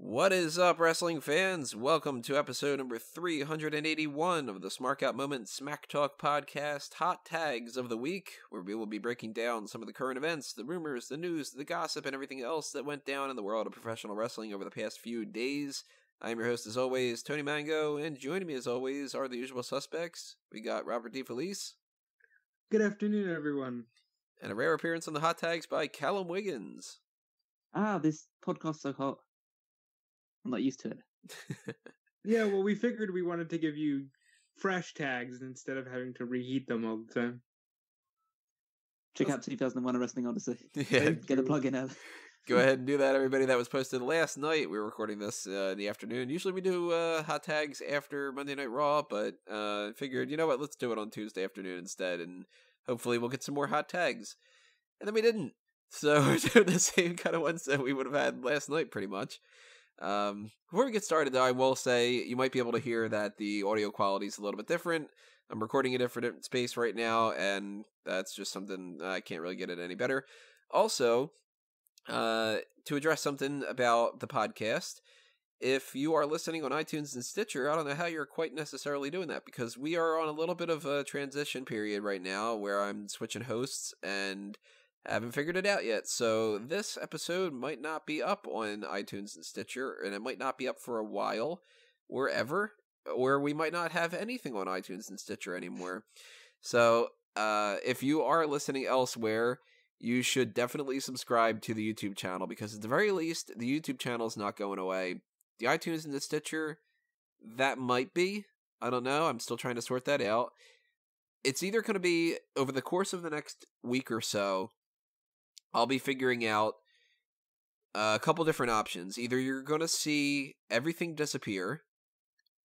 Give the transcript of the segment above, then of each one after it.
What is up, wrestling fans? Welcome to episode number 381 of the Smark Out Moment Smack Talk podcast, Hot Tags of the Week, where we will be breaking down some of the current events, the rumors, the news, the gossip, and everything else that went down in the world of professional wrestling over the past few days. I'm your host, as always, Tony Mango, and joining me, as always, are the usual suspects. We got Robert DeFelice. Good afternoon, everyone. And a rare appearance on the Hot Tags by Callum Wiggins. This podcast's so hot. I'm not used to it. Yeah, well, we figured we wanted to give you fresh tags instead of having to reheat them all the time. Check out 2001 A Wrestling Odyssey. Yeah. Get a plug in out. Go ahead and do that, everybody. That was posted last night. We were recording this in the afternoon. Usually we do hot tags after Monday Night Raw, but figured, you know what, let's do it on Tuesday afternoon instead, and hopefully we'll get some more hot tags. And then we didn't. So we're doing the same kind of ones that we would have had last night, pretty much. Before we get started, though, I will say you might be able to hear that the audio quality is a little bit different. I'm recording in a different space right now, and that's just something I can't really get it any better. Also, to address something about the podcast, if you are listening on iTunes and Stitcher, I don't know how you're quite necessarily doing that, because we are on a little bit of a transition period right now where I'm switching hosts and haven't figured it out yet. So this episode might not be up on iTunes and Stitcher, and it might not be up for a while, or we might not have anything on iTunes and Stitcher anymore. So if you are listening elsewhere, you should definitely subscribe to the YouTube channel, because at the very least, the YouTube channel is not going away. The iTunes and the Stitcher, that might be. I don't know. I'm still trying to sort that out. It's either going to be over the course of the next week or so, I'll be figuring out a couple different options. Either you're going to see everything disappear,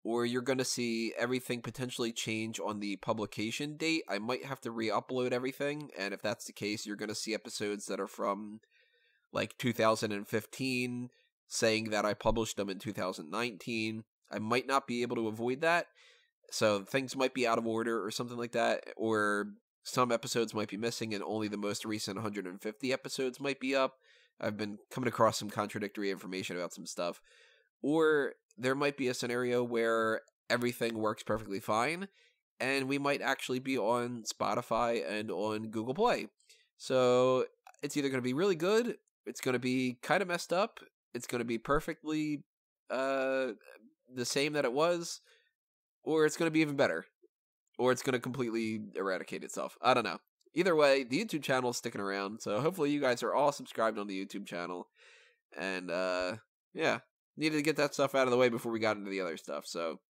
or you're going to see everything potentially change on the publication date. I might have to re-upload everything, and if that's the case, you're going to see episodes that are from, like, 2015, saying that I published them in 2019. I might not be able to avoid that, so things might be out of order or something like that, or some episodes might be missing and only the most recent 150 episodes might be up. I've been coming across some contradictory information about some stuff. Or there might be a scenario where everything works perfectly fine, and we might actually be on Spotify and on Google Play. So it's either going to be really good, it's going to be kind of messed up, it's going to be perfectly the same that it was, or it's going to be even better. Or it's going to completely eradicate itself. I don't know. Either way, the YouTube channel is sticking around, so hopefully you guys are all subscribed on the YouTube channel. And, yeah, needed to get that stuff out of the way before we got into the other stuff, so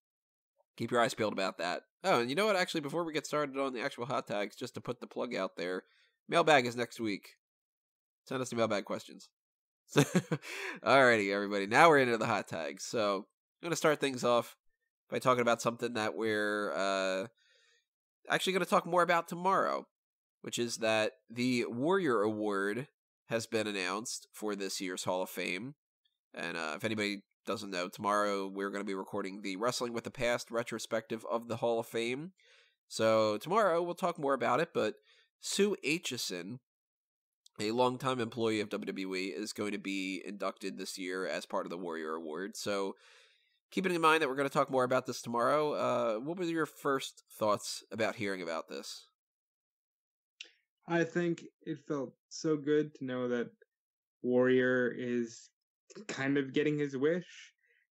keep your eyes peeled about that. Oh, and you know what, actually, before we get started on the actual hot tags, just to put the plug out there, mailbag is next week. Send us the mailbag questions. Alrighty, everybody, now we're into the hot tags. So, I'm going to start things off by talking about something that we're, actually going to talk more about tomorrow, which is that the Warrior Award has been announced for this year's Hall of Fame. And if anybody doesn't know, tomorrow we're going to be recording the Wrestling with the Past retrospective of the Hall of Fame. So tomorrow we'll talk more about it, but Sue Aitchison, a longtime employee of WWE, is going to be inducted this year as part of the Warrior Award. So keeping in mind that we're going to talk more about this tomorrow, what were your first thoughts about hearing about this? I think it felt so good to know that Warrior is kind of getting his wish.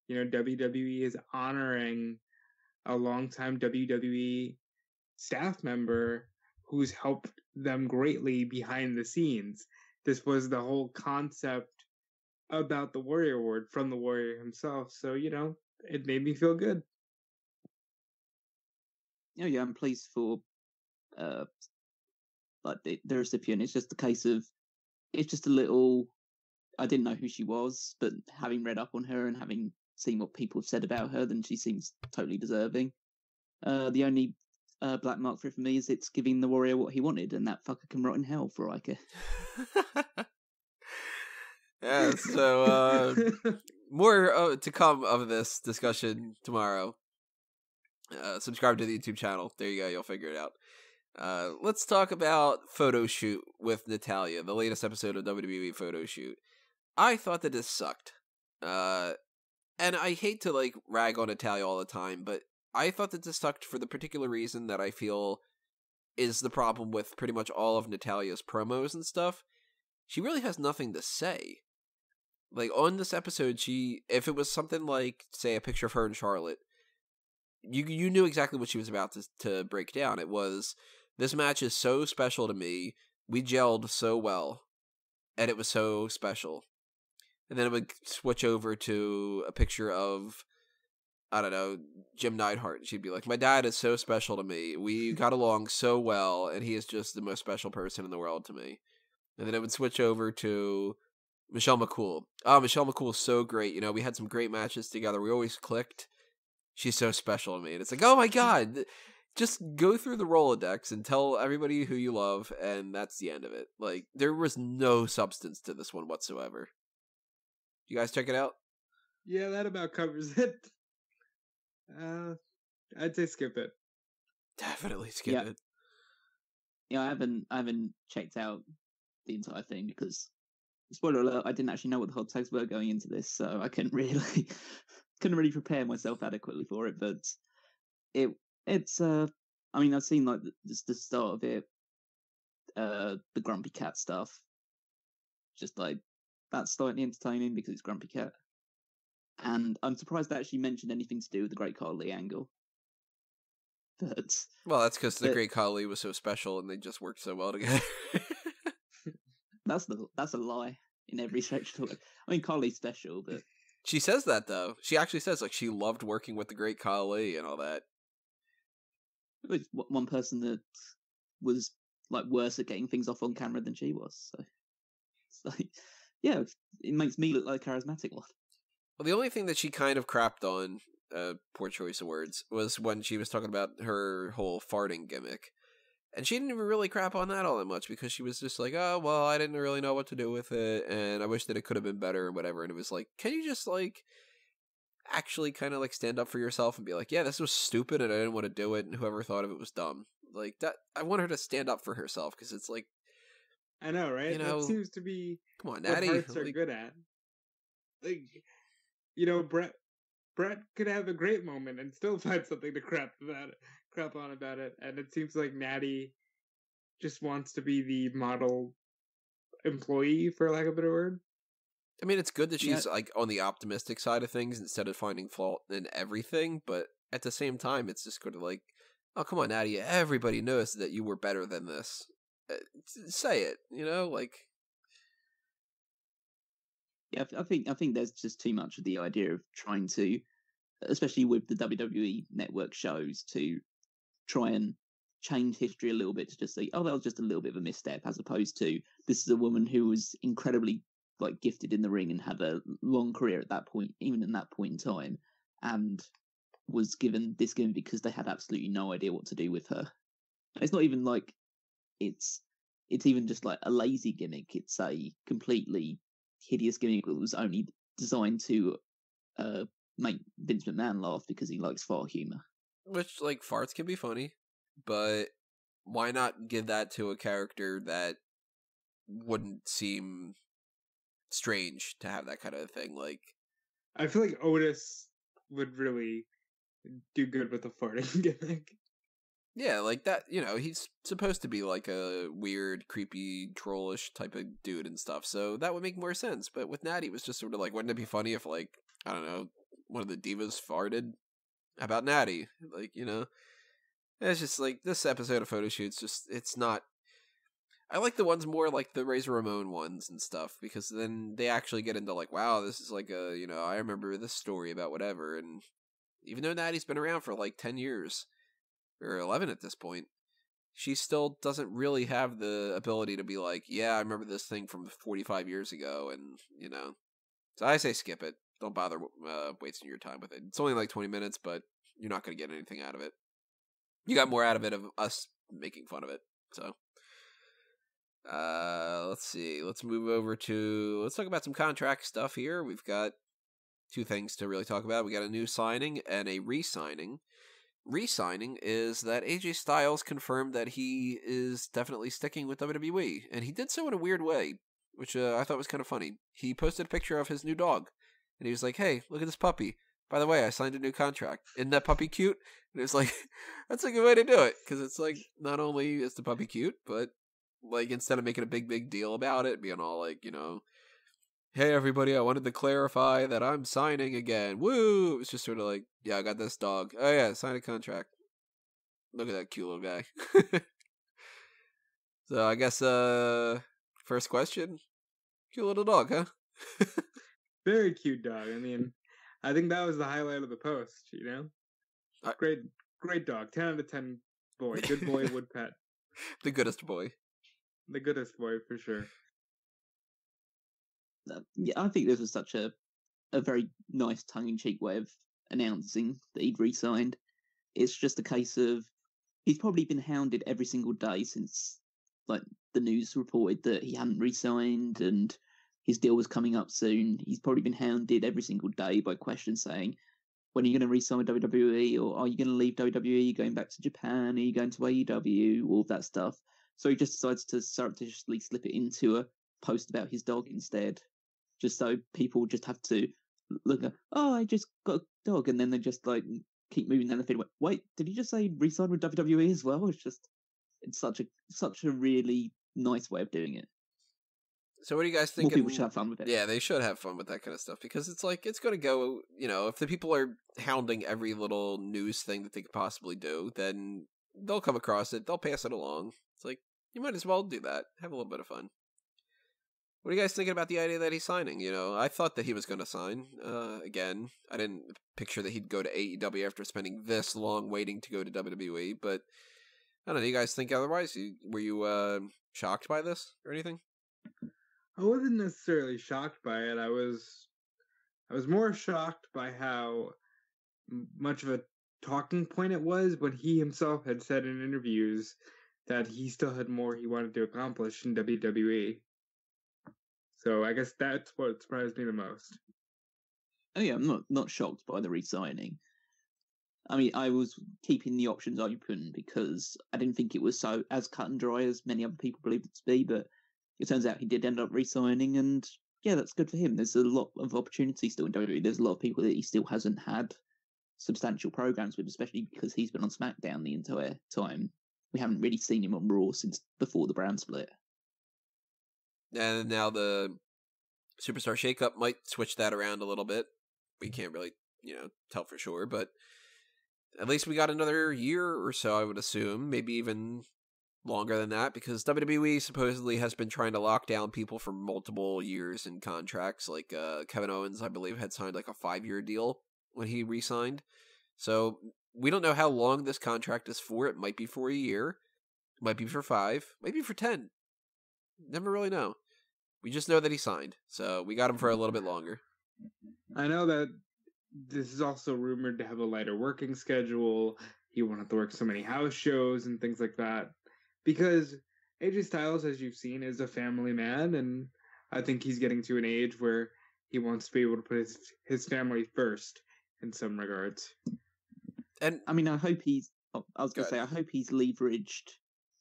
You know, WWE is honoring a longtime WWE staff member who's helped them greatly behind the scenes. This was the whole concept about the Warrior Award from the Warrior himself. So, you know, it made me feel good. Yeah, I'm pleased for the recipient. It's just a case of, it's just a little, I didn't know who she was, but having read up on her and having seen what people have said about her, then she seems totally deserving. The only black mark for me is it's giving the Warrior what he wanted, and that fucker can rot in hell for Riker. Yeah, so more to come of this discussion tomorrow. Subscribe to the YouTube channel. There you go. You'll figure it out. Let's talk about Photo Shoot with Natalya, the latest episode of WWE Photo Shoot. I thought that this sucked. And I hate to, like, rag on Natalya all the time, but I thought that this sucked for the particular reason that I feel is the problem with pretty much all of Natalya's promos and stuff. She really has nothing to say. Like, on this episode, if it was something like, say, a picture of her and Charlotte, you knew exactly what she was about to break down. It was, this match is so special to me, we gelled so well, and it was so special. And then it would switch over to a picture of, I don't know, Jim Neidhart. She'd be like, my dad is so special to me. We got along so well, and he is just the most special person in the world to me. And then it would switch over to Michelle McCool. Oh, Michelle McCool is so great. You know, we had some great matches together. We always clicked. She's so special to me. And it's like, oh my God, just go through the Rolodex and tell everybody who you love, and that's the end of it. Like, there was no substance to this one whatsoever. You guys check it out? Yeah, that about covers it. I'd say skip it. Definitely skip it. Yeah, I haven't checked out the entire thing because, spoiler alert, I didn't actually know what the hot tags were going into this, so I couldn't really prepare myself adequately for it. But it's I mean, I've seen like the start of it, the Grumpy Cat stuff, just like that's slightly entertaining because it's Grumpy Cat. And I'm surprised they actually mentioned anything to do with the Great Khali angle. But well, that's because the Great Khali was so special and they just worked so well together. that's a lie in every stretch of the word. I mean, Khali's special, but she says that though. She actually says like she loved working with the Great Khali and all that. It was one person that was like worse at getting things off on camera than she was. So it's like, yeah, it makes me look like a charismatic one. Well, the only thing that she kind of crapped on, poor choice of words, was when she was talking about her whole farting gimmick. And she didn't even really crap on that all that much because she was just like, oh, well, I didn't really know what to do with it, and I wish that it could have been better or whatever. And it was like, can you just, like, actually kind of, like, stand up for yourself and be like, yeah, this was stupid and I didn't want to do it, and whoever thought of it was dumb. Like, that, I want her to stand up for herself because it's like, I know, right? You know, that seems to be come on, what Natty. hearts are good at. Like, you know, Brett could have a great moment and still find something to crap on about it. And it seems like Natty just wants to be the model employee, for lack of a better word. I mean, it's good that she's like on the optimistic side of things instead of finding fault in everything, but at the same time, it's just kind of like, oh, come on, Natty, everybody knows that you were better than this. Say it, you know, like. Yeah, I think there's just too much of the idea of trying to, especially with the WWE Network shows, to try and change history a little bit to just say, oh, that was just a little bit of a misstep, as opposed to this is a woman who was incredibly like gifted in the ring and had a long career at that point, even in that point in time, and was given this gimmick because they had absolutely no idea what to do with her. It's not even like it's even just like a lazy gimmick. It's a completely hideous gimmick that was only designed to make Vince McMahon laugh because he likes fart humor. Which, like, farts can be funny, but why not give that to a character that wouldn't seem strange to have that kind of thing? Like, I feel like Otis would really do good with a farting gimmick. Yeah, like that, you know, he's supposed to be like a weird, creepy, trollish type of dude and stuff, so that would make more sense. But with Natty, it was just sort of like, wouldn't it be funny if, like, I don't know, one of the divas farted about Natty? Like, you know, it's just like, this episode of Photo Shoots, just, it's not, I like the ones more like the Razor Ramon ones and stuff, because then they actually get into like, wow, this is like a, you know, I remember this story about whatever, and even though Natty's been around for like 10 years, or 11 at this point, she still doesn't really have the ability to be like, yeah, I remember this thing from 45 years ago, and, you know. So I say skip it. Don't bother wasting your time with it. It's only like 20 minutes, but you're not going to get anything out of it. You got more out of it of us making fun of it, so. Let's see. Let's move over to, let's talk about some contract stuff here. We've got two things to really talk about. We got a new signing and a re-signing. Re-signing is that AJ Styles confirmed that he is definitely sticking with WWE, and he did so in a weird way, which I thought was kind of funny. He posted a picture of his new dog, And he was like, hey, look at this puppy. By the way, I signed a new contract. Isn't that puppy cute? And it's like, that's a good way to do it. Because it's like, not only is the puppy cute, but like, instead of making a big deal about it, being all like, hey, everybody, I wanted to clarify that I'm signing again. Woo! It was just sort of like, yeah, I got this dog. Oh, yeah, sign a contract. Look at that cute little guy. So, I guess, first question. Cute little dog, huh? Very cute dog. I mean, I think that was the highlight of the post, Great dog. 10 out of 10 boy. Good boy, would pet. The goodest boy. The goodest boy, for sure. Yeah, I think this was such a very nice tongue-in-cheek way of announcing that he'd re-signed. It's just a case of he's probably been hounded every single day since like the news reported that he hadn't re-signed and his deal was coming up soon. He's probably been hounded every single day by questions saying, when are you going to re-sign with WWE, or are you going to leave WWE, going back to Japan, are you going to AEW, all of that stuff. So he just decides to surreptitiously slip it into a post about his dog instead, just so people just have to look at, oh, I just got a dog, and then they just like keep moving down the feed. Wait, did you just say re-sign with WWE as well? It's such a really nice way of doing it. So what do you guys think? More people should have fun with it. Yeah, they should have fun with that kind of stuff, because it's like, it's going to go, if the people are hounding every little news thing that they could possibly do, then they'll come across it, they'll pass it along. It's like, you might as well do that. Have a little bit of fun. What are you guys thinking about the idea that he's signing? I thought that he was going to sign. Again, I didn't picture that he'd go to AEW after spending this long waiting to go to WWE, but I don't know, you guys think otherwise? Were you shocked by this or anything? I wasn't necessarily shocked by it. I was more shocked by how much of a talking point it was when he himself had said in interviews that he still had more he wanted to accomplish in WWE. So I guess that's what surprised me the most. Oh yeah, I'm not shocked by the re-signing. I mean, I was keeping the options open because I didn't think it was so as cut and dry as many other people believed it to be, but it turns out he did end up re-signing, and yeah, that's good for him. There's a lot of opportunity still in WWE. There's a lot of people that he still hasn't had substantial programs with, especially because he's been on SmackDown the entire time. We haven't really seen him on Raw since before the brand split. And now the Superstar Shakeup might switch that around a little bit. We can't really, tell for sure, but at least we got another year or so, I would assume, maybe even longer than that, because WWE supposedly has been trying to lock down people for multiple years in contracts. Like Kevin Owens, I believe, had signed like a 5-year deal when he re-signed. So we don't know how long this contract is for. It might be for a year, it might be for 5, maybe for 10. Never really know. We just know that he signed, so we got him for a little bit longer. I know that this is also rumored to have a lighter working schedule. He won't have to work so many house shows and things like that. Because AJ Styles, as you've seen, is a family man, and I think he's getting to an age where he wants to be able to put his family first in some regards. And I mean, I hope he's leveraged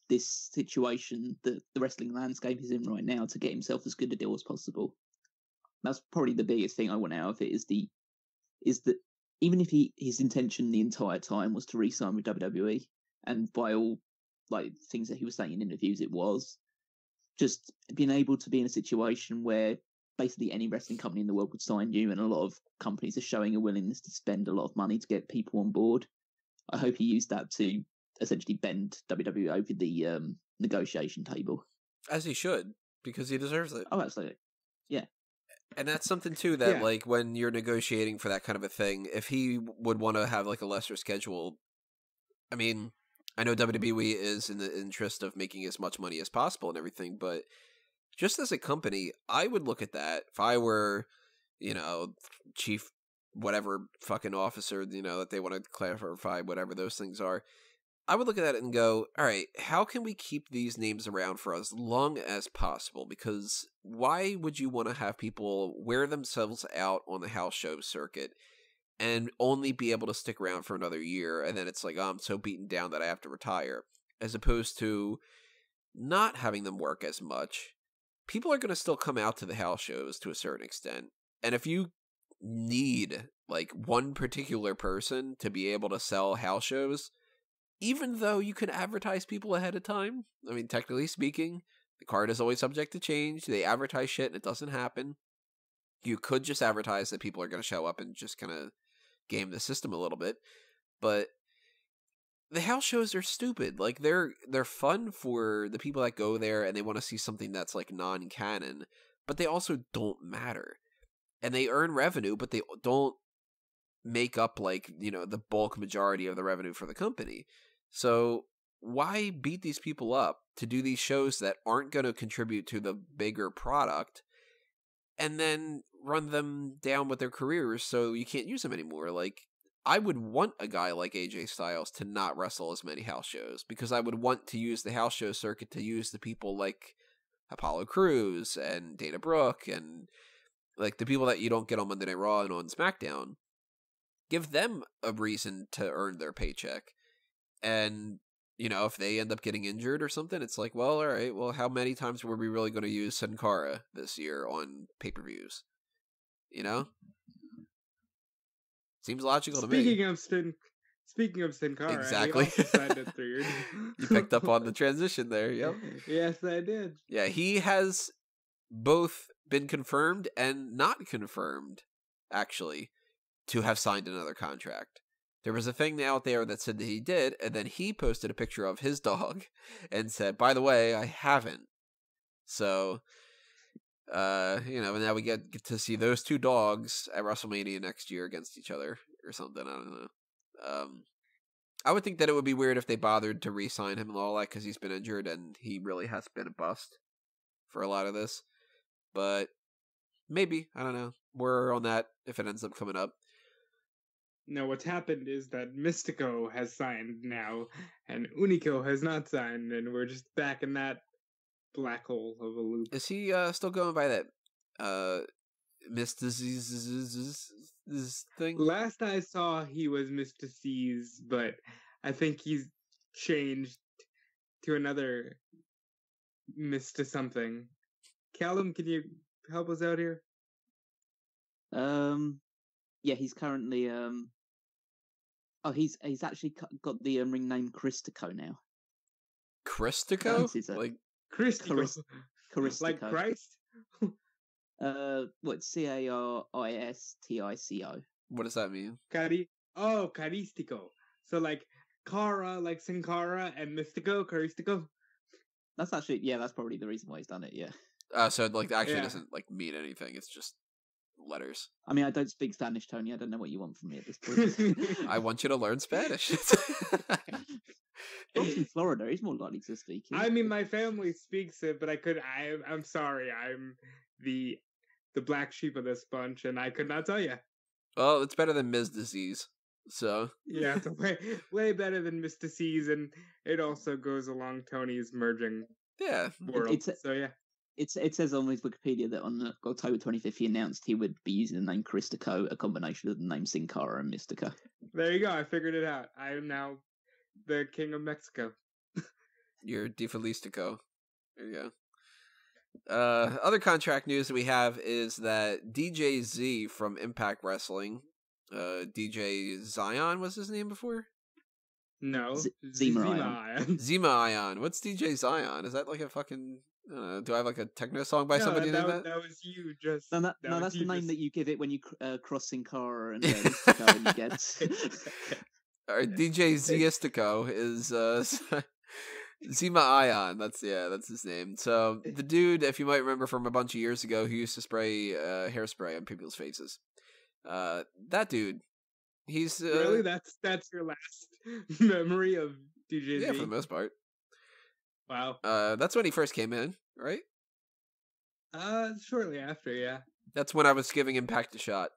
this situation that the wrestling landscape is in right now to get himself as good a deal as possible. That's probably the biggest thing I want out of it, is that even if his intention the entire time was to re-sign with WWE, and by all like things that he was saying in interviews, it was just being able to be in a situation where basically any wrestling company in the world would sign you, and a lot of companies are showing a willingness to spend a lot of money to get people on board. I hope he used that to essentially bend WWE over the negotiation table. As he should, because he deserves it. Oh, absolutely. Yeah. And that's something, too, that, like, when you're negotiating for that kind of a thing, if he would want to have, like, a lesser schedule, I mean, I know WWE is in the interest of making as much money as possible and everything, but just as a company, I would look at that. If I were, chief whatever fucking officer, that they want to clarify, whatever those things are, I would look at that and go, all right, how can we keep these names around for as long as possible? Because why would you want to have people wear themselves out on the house show circuit and only be able to stick around for another year, and then it's like, oh, I'm so beaten down that I have to retire, as opposed to not having them work as much? People are going to still come out to the house shows to a certain extent, and if you need like one particular person to be able to sell house shows, even though you can advertise people ahead of time. I mean, technically speaking, the card is always subject to change. They advertise shit and it doesn't happen. You could just advertise that people are going to show up and just kind of game the system a little bit. But the house shows are stupid. Like, they're fun for the people that go there and they want to see something that's like non-canon, but they also don't matter. And they earn revenue, but they don't make up, like, you know, the bulk majority of the revenue for the company. So why beat these people up to do these shows that aren't going to contribute to the bigger product and then run them down with their careers so you can't use them anymore? Like, I would want a guy like AJ Styles to not wrestle as many house shows, because I would want to use the house show circuit to use the people like Apollo Crews and Dana Brooke and like the people that you don't get on Monday Night Raw and on SmackDown. Give them a reason to earn their paycheck. And, you know, if they end up getting injured or something, it's like, well, all right, well, how many times were we really going to use Sin Cara this year on pay-per-views? You know? Seems logical to me. Speaking of Sin Cara, exactly. he also signed a 3 year. You picked up on the transition there, yep. Yes, I did. Yeah, he has both been confirmed and not confirmed, actually, to have signed another contract. There was a thing out there that said that he did, and then he posted a picture of his dog and said, by the way, I haven't. So, you know, now we get to see those two dogs at WrestleMania next year against each other or something. I don't know. I would think that it would be weird if they bothered to re-sign him and all that, because he's been injured and he really has been a bust for a lot of this. But maybe, I don't know. We're on that if it ends up coming up. No, what's happened is that Mystico has signed now, and Unico has not signed, and we're just back in that black hole of a loop. Is he still going by that Mystices thing? Last I saw, he was Mystices, but I think he's changed to another Mr. something. Callum, can you help us out here? Yeah, he's currently he's actually got the ring name Christico now. Christico? Like Christico. Christico. Like Christ? What? Caristico. What does that mean? Caristico. So like Cara, like Sin Cara, and Mystico, Caristico. That's actually, yeah, that's probably the reason why he's done it. Yeah. So it like actually doesn't like mean anything. It's just letters. I mean, I don't speak Spanish, Tony. I don't know what you want from me at this point. I want you to learn Spanish. He's in Florida. He's more likely to speak it. I mean, my family speaks it, but I'm sorry. I'm the black sheep of this bunch, and I could not tell you. Well, it's better than Ms. Disease. So yeah, it's way better than Mr. C's, and it also goes along Tony's merging world. So yeah. It says on his Wikipedia that on October 25th he announced he would be using the name Christico, a combination of the name Sin Cara and Mystico. There you go. I figured it out. I am now the king of Mexico. You're Di Felistico. There you go. Other contract news that we have is that DJZ from Impact Wrestling, DJ Zion was his name before? No. Zima Ion. What's DJ Zion? Is that like a fucking... do I have like a techno song by somebody named that? That was you just... No, that's the name that you give it when you cross Sin Cara and Mystico and you get... Our DJ Zistico is Zima Ion. That's his name. So the dude, if you might remember from a bunch of years ago, who used to spray hairspray on people's faces. That dude, he's really that's your last memory of DJZ? Yeah, for the most part. Wow. That's when he first came in, right? Shortly after, yeah. That's when I was giving Impact a shot.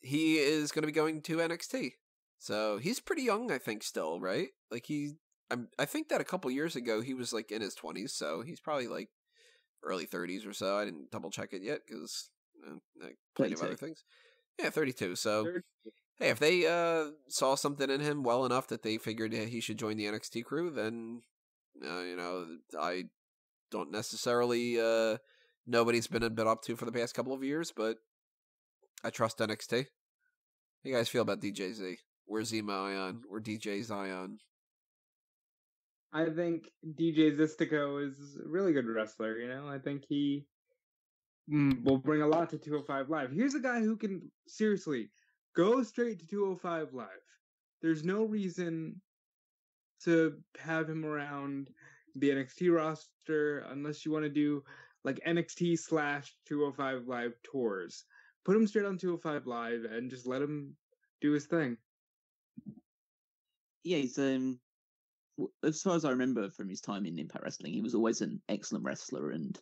He is going to be going to NXT. So he's pretty young, I think, still, right? Like I think that a couple years ago he was like in his 20s, so he's probably like early 30s or so. I didn't double check it yet because plenty of other things. Yeah, 32. So 32. Hey, if they saw something in him well enough that they figured he should join the NXT crew, then I don't necessarily know what he's been up to for the past couple of years, but I trust NXT. How you guys feel about DJZ? We're Zima Ion. We're DJ Zion. I think DJ Zistico is a really good wrestler. I think he will bring a lot to 205 Live. Here's a guy who can seriously go straight to 205 Live. There's no reason to have him around the NXT roster unless you want to do like NXT / 205 Live tours. Put him straight on 205 Live and just let him do his thing. Yeah, he's as far as I remember from his time in Impact Wrestling, he was always an excellent wrestler, and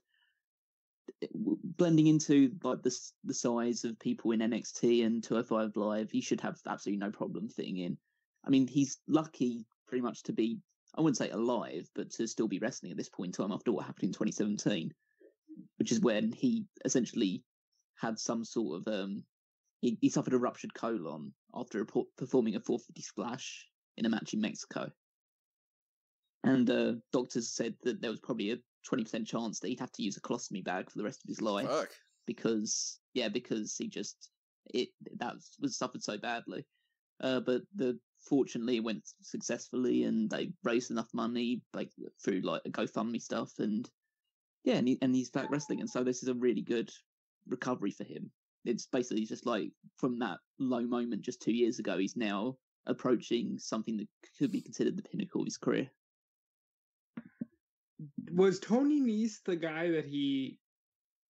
blending into like the size of people in NXT and 205 Live, he should have absolutely no problem fitting in. I mean, he's lucky pretty much to be, I wouldn't say alive, but to still be wrestling at this point in time after what happened in 2017, which is when he essentially had some sort of he suffered a ruptured colon after performing a 450 splash in a match in Mexico. And doctors said that there was probably a 20% chance that he'd have to use a colostomy bag for the rest of his life. Fuck. Because he just that was suffered so badly. But fortunately it went successfully, and they raised enough money like through like a GoFundMe stuff, and he's back wrestling, and so this is a really good recovery for him. It's basically just like from that low moment just 2 years ago, he's now approaching something that could be considered the pinnacle of his career. Was Tony Nese the guy that he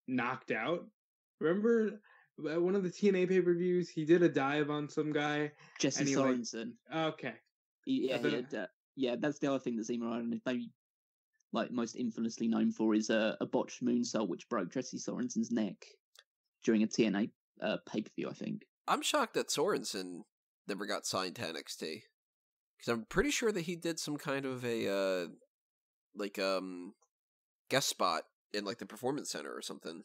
knocked out? Remember at one of the TNA pay-per-views, he did a dive on some guy? Jesse Sorensen. Okay. That's the other thing that Zima Iron is maybe like most infamously known for is a botched moonsault which broke Jesse Sorensen's neck during a TNA pay-per-view, I think. I'm shocked that Sorensen never got signed to NXT. Because I'm pretty sure that he did some kind of a guest spot in like the Performance Center or something,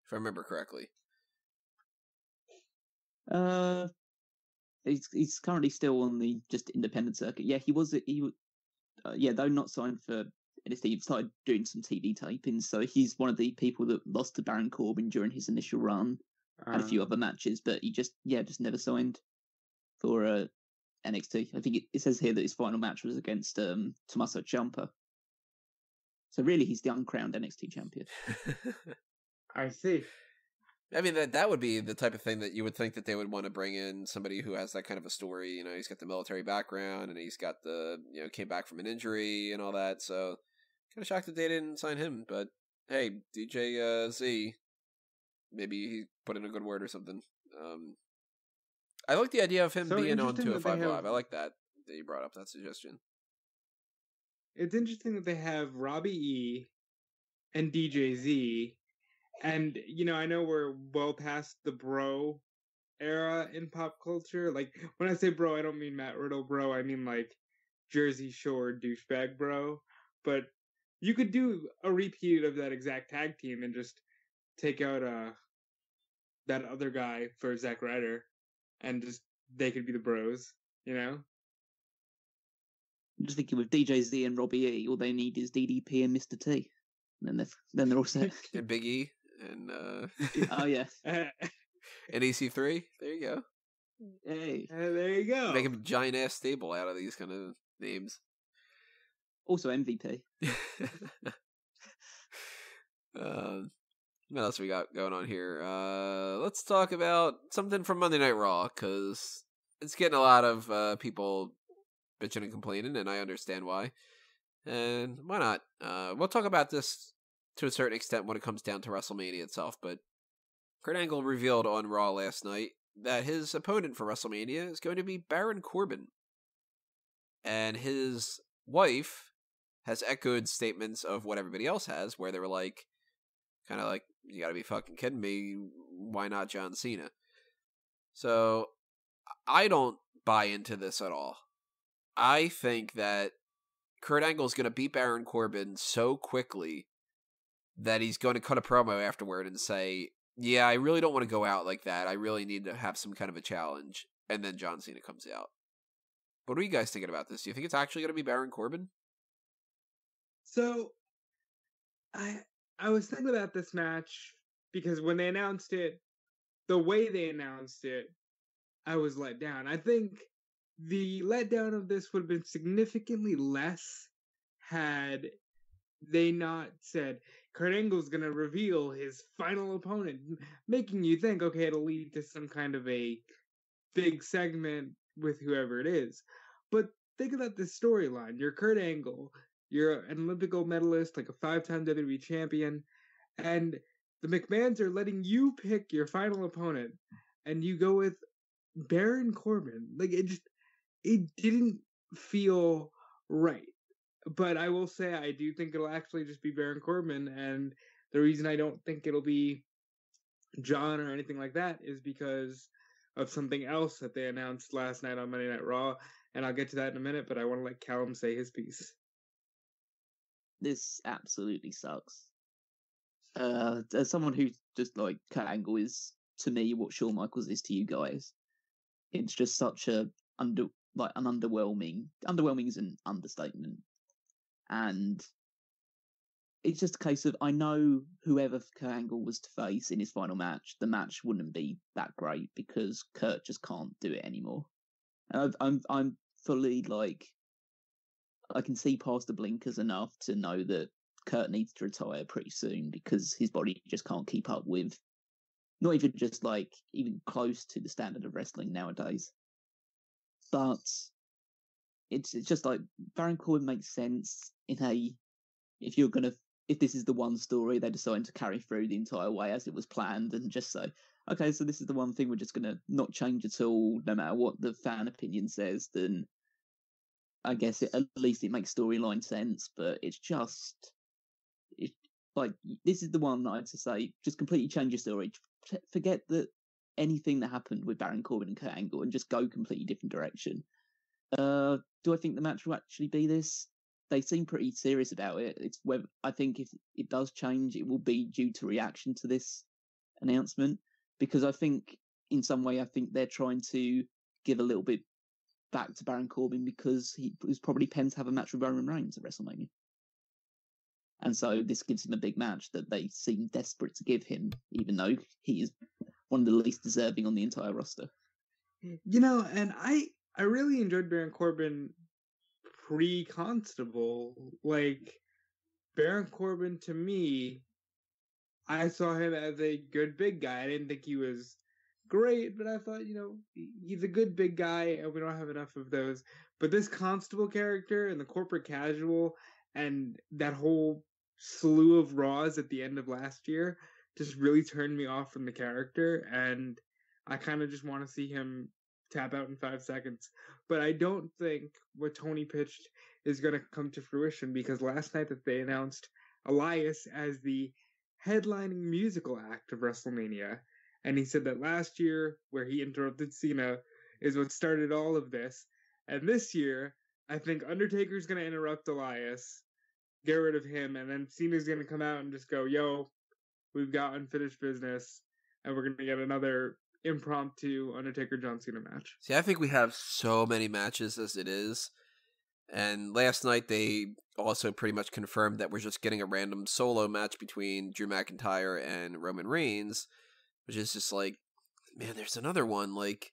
if I remember correctly. He's currently still on the just independent circuit. Yeah, though not signed for NXT, he started doing some TV tapings. So he's one of the people that lost to Baron Corbin during his initial run. Had a few other matches, but he just never signed for NXT. I think it says here that his final match was against Tommaso Ciampa. So really, he's the uncrowned NXT champion. I see. I mean, that would be the type of thing that you would think that they would want to bring in somebody who has that kind of a story. He's got the military background, and he's got the, came back from an injury and all that. So kind of shocked that they didn't sign him. But hey, DJZ, maybe he put in a good word or something. I like the idea of him being on 205 Live. I like that you brought up that suggestion. It's interesting that they have Robbie E and DJZ, and I know we're well past the bro era in pop culture. Like when I say bro, I don't mean Matt Riddle bro. I mean like Jersey Shore douchebag bro. But you could do a repeat of that exact tag team and just take out that other guy for Zack Ryder, and just they could be the bros. I'm just thinking with DJZ and Robbie E, all they need is DDP and Mr. T. And then they're all set. And Big E and oh yeah. And EC3. There you go. Hey. There you go. Make a giant ass stable out of these kind of names. Also MVP. What else we got going on here? Let's talk about something from Monday Night Raw, because it's getting a lot of people bitching and complaining, and I understand why. And why not? We'll talk about this to a certain extent when it comes down to WrestleMania itself, but Kurt Angle revealed on Raw last night that his opponent for WrestleMania is going to be Baron Corbin. And his wife has echoed statements of what everybody else has, where they were like, kind of like, you gotta be fucking kidding me, why not John Cena? So, I don't buy into this at all. I think that Kurt Angle's going to beat Baron Corbin so quickly that he's going to cut a promo afterward and say, yeah, I really don't want to go out like that. I really need to have some kind of a challenge. And then John Cena comes out. What are you guys thinking about this? Do you think it's actually going to be Baron Corbin? So, I was thinking about this match because when they announced it, the way they announced it, I was let down. I think the letdown of this would have been significantly less had they not said Kurt Angle's going to reveal his final opponent, making you think, okay, it'll lead to some kind of a big segment with whoever it is. But think about this storyline. You're Kurt Angle. You're an Olympic gold medalist, like a 5-time WWE champion. And the McMahons are letting you pick your final opponent. And you go with Baron Corbin. Like, it didn't feel right. But I will say, I do think it'll actually just be Baron Corbin. And the reason I don't think it'll be John or anything like that is because of something else that they announced last night on Monday Night Raw. And I'll get to that in a minute, but I want to let Callum say his piece. This absolutely sucks. As someone who's just like Kurt Angle is to me what Shawn Michaels is to you guys, it's just such an underwhelming. Underwhelming is an understatement, and it's just a case of I know whoever Kurt Angle was to face in his final match, the match wouldn't be that great because Kurt just can't do it anymore. And I'm fully like I can see past the blinkers enough to know that Kurt needs to retire pretty soon because his body just can't keep up with not even just like even close to the standard of wrestling nowadays. But it's just like Baron Corbin makes sense in a if this is the one story they decide to carry through the entire way as it was planned and just say, okay, so this is the one thing we're just going to not change at all, no matter what the fan opinion says, then I guess at least it makes storyline sense, but it's like, this is the one I'd to say, just completely change your story. Forget that anything that happened with Baron Corbin and Kurt Angle and just go completely different direction. Do I think the match will actually be this? They seem pretty serious about it. It's whether I think if it does change, it will be due to reaction to this announcement. Because I think in some way, I think they're trying to give a little bit back to Baron Corbin because he was probably penned to have a match with Roman Reigns at WrestleMania. And so this gives him a big match that they seem desperate to give him, even though he is one of the least deserving on the entire roster. You know, and I really enjoyed Baron Corbin pre-Constable. Like, Baron Corbin, to me, I saw him as a good big guy. I didn't think he was great, but I thought, you know, he's a good big guy, and we don't have enough of those. But this Constable character and the corporate casual and that whole slew of Raws at the end of last year just really turned me off from the character, and I kind of just want to see him tap out in 5 seconds. But I don't think what Tony pitched is going to come to fruition, because last night that they announced Elias as the headlining musical act of WrestleMania, and he said that last year, where he interrupted Cena, is what started all of this. And this year, I think Undertaker's going to interrupt Elias, get rid of him, and then Cena's going to come out and just go, yo, we've got unfinished business, and we're going to get another impromptu Undertaker-John Cena match. See, I think we have so many matches as it is. And last night they also pretty much confirmed that we're just getting a random solo match between Drew McIntyre and Roman Reigns, which is just like, man, there's another one. Like,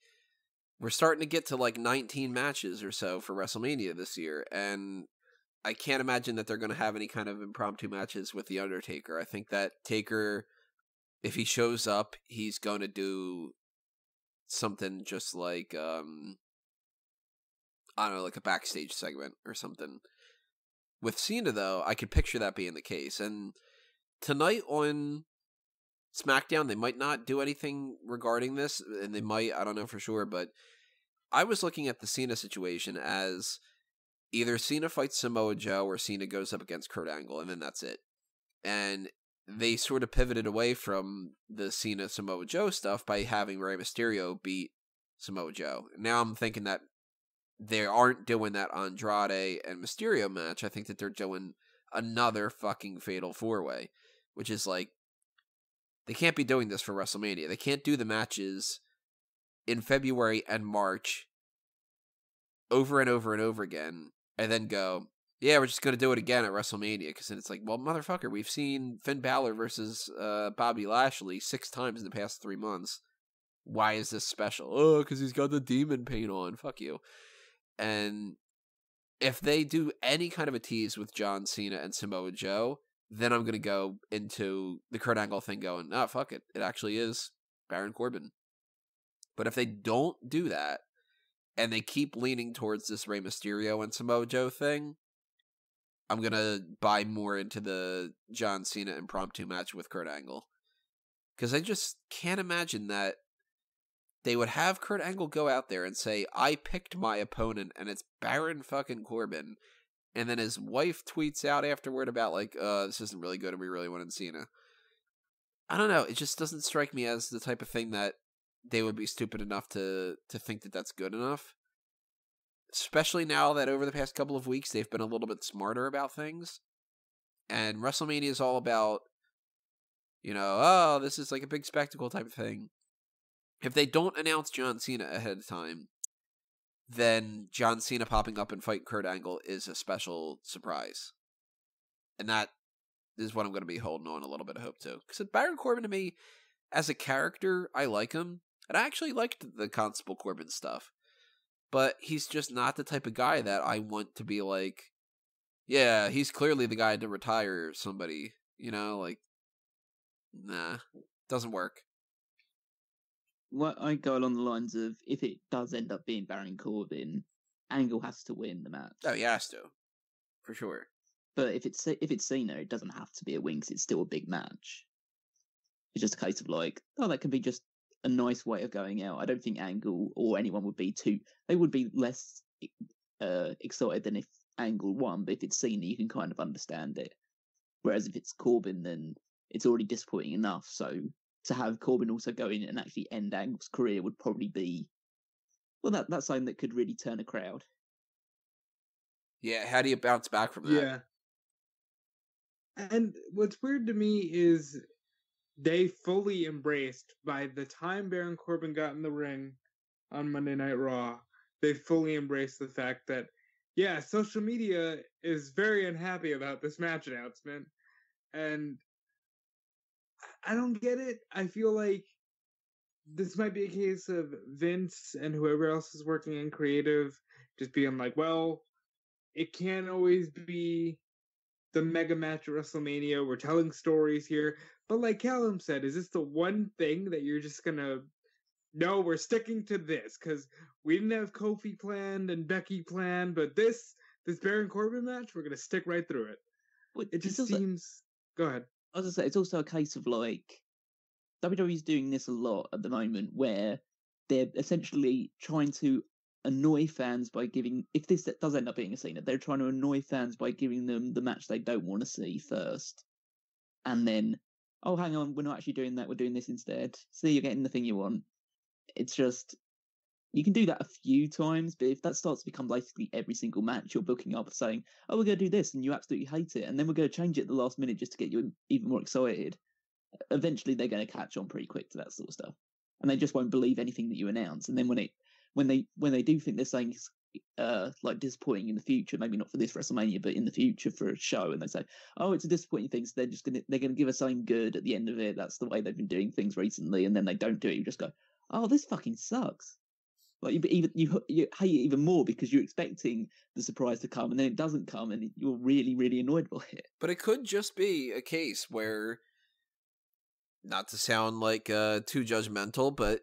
we're starting to get to like 19 matches or so for WrestleMania this year, and I can't imagine that they're going to have any kind of impromptu matches with The Undertaker. I think that Taker, if he shows up, he's going to do something just like, I don't know, like a backstage segment or something. With Cena, though, I could picture that being the case. And tonight on SmackDown, they might not do anything regarding this, and they might, I don't know for sure, but I was looking at the Cena situation as either Cena fights Samoa Joe or Cena goes up against Kurt Angle, and then that's it. And they sort of pivoted away from the Cena-Samoa Joe stuff by having Rey Mysterio beat Samoa Joe. Now I'm thinking that they aren't doing that Andrade and Mysterio match. I think that they're doing another fucking fatal four-way, which is like, they can't be doing this for WrestleMania. They can't do the matches in February and March over and over and over again and then go, yeah, we're just going to do it again at WrestleMania. Because then it's like, well, motherfucker, we've seen Finn Balor versus Bobby Lashley 6 times in the past 3 months. why is this special? Oh, because he's got the demon paint on. Fuck you. And if they do any kind of a tease with John Cena and Samoa Joe, then I'm going to go into the Kurt Angle thing going, fuck it. It actually is Baron Corbin. But if they don't do that, and they keep leaning towards this Rey Mysterio and Samoa Joe thing, I'm going to buy more into the John Cena impromptu match with Kurt Angle. Because I just can't imagine that they would have Kurt Angle go out there and say, I picked my opponent, and it's Baron fucking Corbin. And then his wife tweets out afterward about, like, this isn't really good and we really wanted Cena. I don't know. It just doesn't strike me as the type of thing that they would be stupid enough to think that that's good enough. Especially now that over the past couple of weeks, they've been a little bit smarter about things. And WrestleMania is all about, this is like a big spectacle type of thing. If they don't announce John Cena ahead of time, then John Cena popping up and fighting Kurt Angle is a special surprise. And that is what I'm going to be holding on a little bit of hope to. Because Baron Corbin, to me, as a character, I like him. And I actually liked the Constable Corbin stuff. But he's just not the type of guy that I want to be like, yeah, he's clearly the guy to retire somebody. Nah, doesn't work. Well, I go along the lines of, if it does end up being Baron Corbin, Angle has to win the match. Oh, he has to. For sure. But if it's Cena, it doesn't have to be a win, 'cause it's still a big match. It's just a case of like, that can be just a nice way of going out. I don't think Angle or anyone would be they would be less excited than if Angle won, but if it's Cena, you can kind of understand it. Whereas if it's Corbin, then it's already disappointing enough, so to have Corbin also go in and actually end Angle's career would probably be, well, that's something that could really turn a crowd. Yeah, how do you bounce back from that? Yeah. And what's weird to me is they fully embraced, by the time Baron Corbin got in the ring on Monday Night Raw, they fully embraced the fact that, yeah, social media is very unhappy about this match announcement. And I don't get it. I feel like this might be a case of Vince and whoever else is working in creative just being like, well, it can't always be the mega match at WrestleMania. We're telling stories here. But like Callum said, is this the one thing that you're just going to, no, we're sticking to this because we didn't have Kofi planned and Becky planned, but this Baron Corbin match, we're going to stick right through it. Well, it just seems... Go ahead. I was going to say, it's also a case of like, WWE's doing this a lot at the moment where they're essentially trying to annoy fans by giving, if this does end up being a Cena, they're trying to annoy fans by giving them the match they don't want to see first. And then, oh, hang on, we're not actually doing that, we're doing this instead. See, you're getting the thing you want. It's just, you can do that a few times, but if that starts to become basically every single match you're booking up saying, oh, we're going to do this, and you absolutely hate it, and then we're going to change it at the last minute just to get you even more excited, eventually they're going to catch on pretty quick to that sort of stuff. And they just won't believe anything that you announce. And then when they do think they're saying like disappointing in the future, maybe not for this WrestleMania, but in the future for a show, and they say, oh, it's a disappointing thing, so they're gonna give us something good at the end of it. That's the way they've been doing things recently, and then they don't do it. You just go, oh, this fucking sucks. Like you hate it even more because you're expecting the surprise to come, and then it doesn't come, and you're really, really annoyed by it. But it could just be a case where, not to sound like too judgmental, but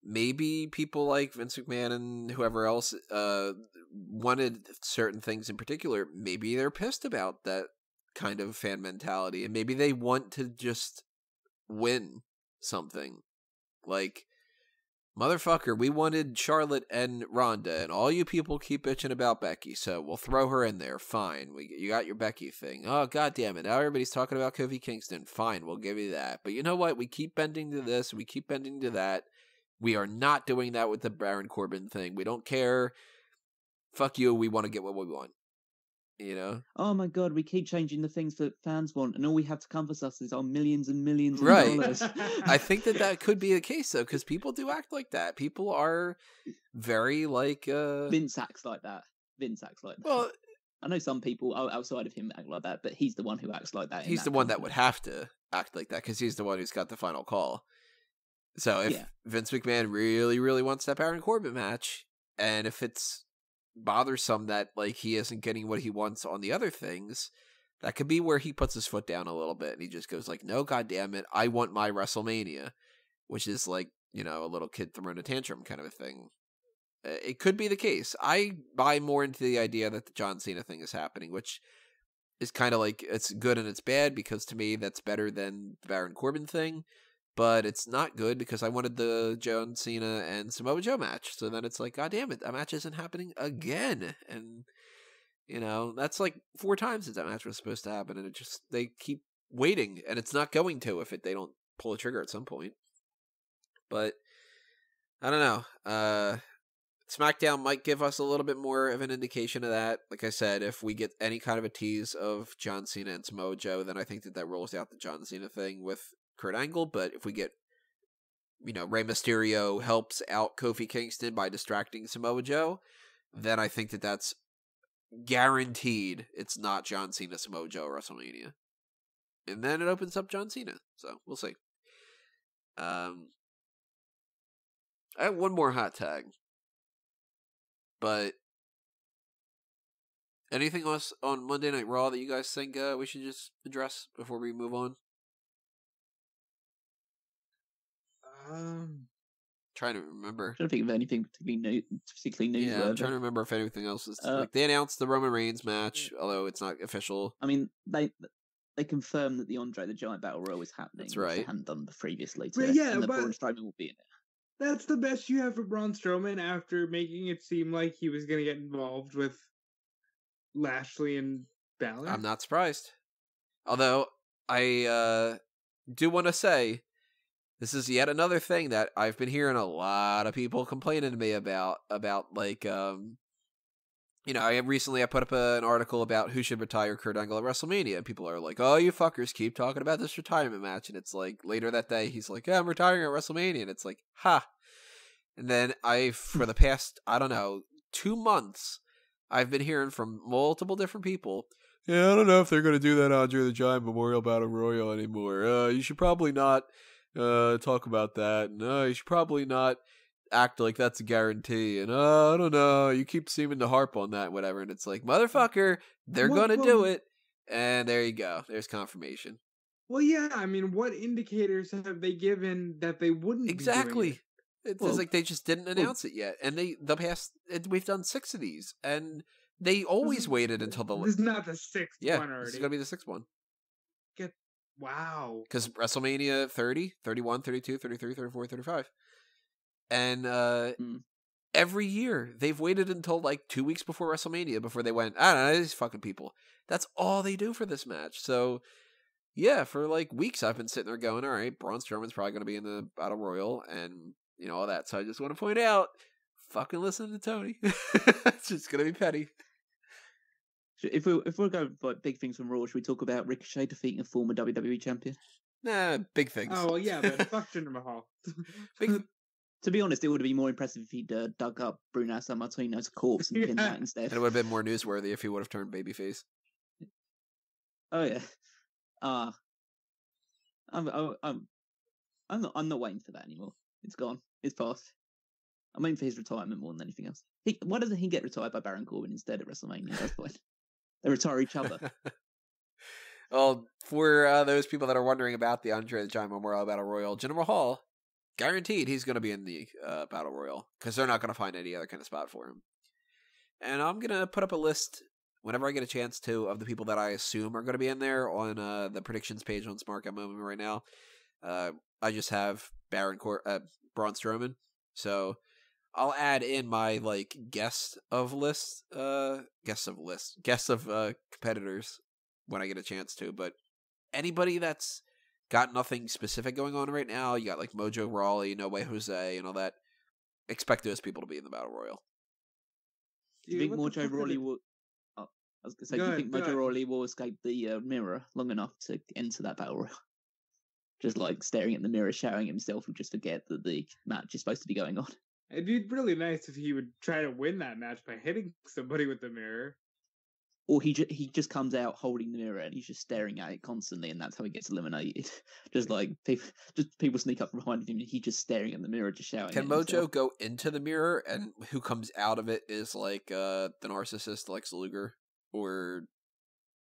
maybe people like Vince McMahon and whoever else wanted certain things in particular. Maybe they're pissed about that kind of fan mentality, and maybe they want to just win something. Like, motherfucker, we wanted Charlotte and Ronda, and all you people keep bitching about Becky, so we'll throw her in there. Fine. You got your Becky thing. Oh, god damn it. Now everybody's talking about Kofi Kingston. Fine, we'll give you that. But you know what? We keep bending to this, we keep bending to that. We are not doing that with the Baron Corbin thing. We don't care. Fuck you, we want to get what we want. You know? Oh my god, we keep changing the things that fans want, and all we have to come for us is our millions and millions of dollars. I think that could be the case, though, because people do act like that. People are very, like... Vince acts like that. Well, I know some people outside of him act like that, but he's the one who acts like that. He's the one that would have to act like that, because he's the one who's got the final call. So if Vince McMahon really, really wants that Baron Corbin match, and if it's bothersome that like he isn't getting what he wants on the other things, that could be where he puts his foot down a little bit and he just goes like, no, goddamn it, I want my WrestleMania, which is like, you know, a little kid throwing a tantrum kind of a thing. It could be the case. I buy more into the idea that the John Cena thing is happening, which is kind of like, it's good and it's bad, because to me that's better than the Baron Corbin thing, but it's not good because I wanted the John Cena and Samoa Joe match. So then it's like, god damn it, that match isn't happening again. And, you know, that's like 4 times that match was supposed to happen, and it just, they keep waiting, and it's not going to if they don't pull a trigger at some point. But I don't know. SmackDown might give us a little bit more of an indication of that. Like I said, if we get any kind of a tease of John Cena and Samoa Joe, then I think that rolls out the John Cena thing with Kurt Angle. But if we get, you know, Rey Mysterio helps out Kofi Kingston by distracting Samoa Joe, then I think that that's guaranteed it's not John Cena, Samoa Joe, WrestleMania. And then it opens up John Cena. So we'll see. I have one more hot tag. But anything else on Monday Night Raw that you guys think we should just address before we move on? Trying to remember. I don't think of anything particularly newsworthy. Yeah, I'm trying to remember if anything else is like they announced the Roman Reigns match, although it's not official. I mean, they confirmed that the Andre the Giant Battle Royal is happening. That's right. Which they hadn't done previously. Yeah, and but Braun Strowman will be in it. That's the best you have for Braun Strowman after making it seem like he was going to get involved with Lashley and Balor. I'm not surprised. Although, I do want to say, this is yet another thing that I've been hearing a lot of people complaining to me about like, you know, I put up an article about who should retire Kurt Angle at WrestleMania, and people are like, oh, you fuckers keep talking about this retirement match, and it's like, later that day, he's like, yeah, I'm retiring at WrestleMania, and it's like, ha. And then for the past, I don't know, 2 months, I've been hearing from multiple different people, yeah, I don't know if they're going to do that Andre the Giant Memorial Battle Royal anymore. You should probably not talk about that, and you should probably not act like that's a guarantee, and I don't know, you keep seeming to harp on that, whatever, and it's like, motherfucker, they're gonna do it, and there you go, there's confirmation. Well, yeah, I mean, what indicators have they given that they wouldn't exactly be doing it? It's like they just didn't announce it yet, and we've done 6 of these, and they always waited until this is not the 6th one already. This is gonna be the 6th one. Wow. Because WrestleMania 30, 31, 32, 33, 34, 35. And every year they've waited until like 2 weeks before WrestleMania before they went, I don't know, these fucking people. That's all they do for this match. So yeah, for like weeks I've been sitting there going, all right, Braun Strowman's probably going to be in the Battle Royal and, you know, all that. So I just want to point out, fucking listen to Tony. It's just going to be petty. If we're going for like, big things from Raw, should we talk about Ricochet defeating a former WWE champion? Nah, big things. Oh, well, yeah, but fuck Jinder Mahal. To be honest, it would have been more impressive if he'd dug up Bruno Sammartino's corpse and pinned that instead. And it would have been more newsworthy if he would have turned babyface. Oh yeah. I'm not waiting for that anymore. It's gone. It's past. I'm waiting for his retirement more than anything else. Why doesn't he get retired by Baron Corbin instead at WrestleMania? That's fine. They retire each other. Well, for those people that are wondering about the Andre the Giant Memorial Battle Royal, Jinder Mahal, guaranteed he's going to be in the Battle Royal because they're not going to find any other kind of spot for him. And I'm going to put up a list whenever I get a chance to of the people that I assume are going to be in there on the predictions page on Smark. I'm moving right now. I just have Braun Strowman, so I'll add in my like guess of competitors when I get a chance to. But anybody that's got nothing specific going on right now, you got like Mojo Rawley, No Way Jose, and all that. Expect those people to be in the Battle Royal. Do you think Mojo Rawley will? Oh, I was going to say, do you think Mojo Rawley will escape the mirror long enough to enter that Battle Royal? Just like staring at the mirror, shouting himself, and just forget that the match is supposed to be going on. It'd be really nice if he would try to win that match by hitting somebody with the mirror. Or he just comes out holding the mirror and he's just staring at it constantly, and that's how he gets eliminated. Just like people sneak up behind him and he's just staring at the mirror, just shouting. Can at Mojo himself. go into the mirror and who comes out of it is like the narcissist Lex Luger or